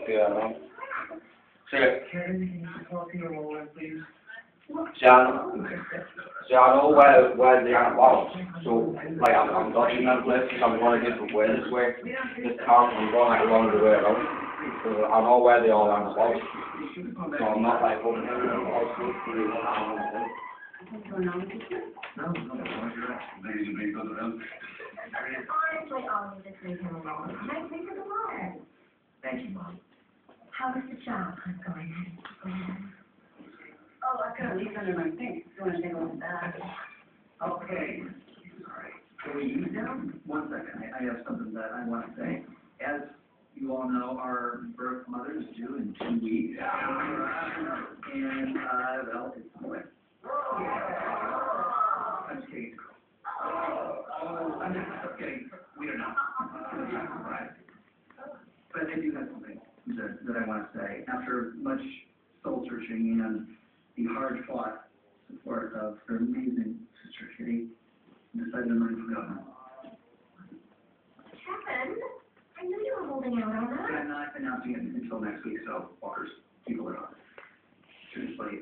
Yeah, no. See, Kevin, can you talk to your moment, please? see, I know where the ant was, so, like, I'm dodging that place because I'm going a different way this way. This town, I'm going like along the way around. So I know where the old ant was. So I'm not like going to Honestly, I'll just leave him alone. I think of the water. Thank you, Mom. How is the job going? Oh, I've got a leaf under my sink. You want to take a look at that? Okay. Sorry. Can we use them? One second. I have something that I want to say. As you all know, our birth mother is due in 2 weeks. And, well, it's boy. I'm just kidding. Oh, I'm just kidding. We don't know. Right. But I do have something that I want to say. After much soul searching and the hard-fought support of her amazing sister Kitty, I decided I'm ready for government. Kevin, I knew you were holding out on But that. I'm not announcing it until next week, so Walker's people are on. Seriously,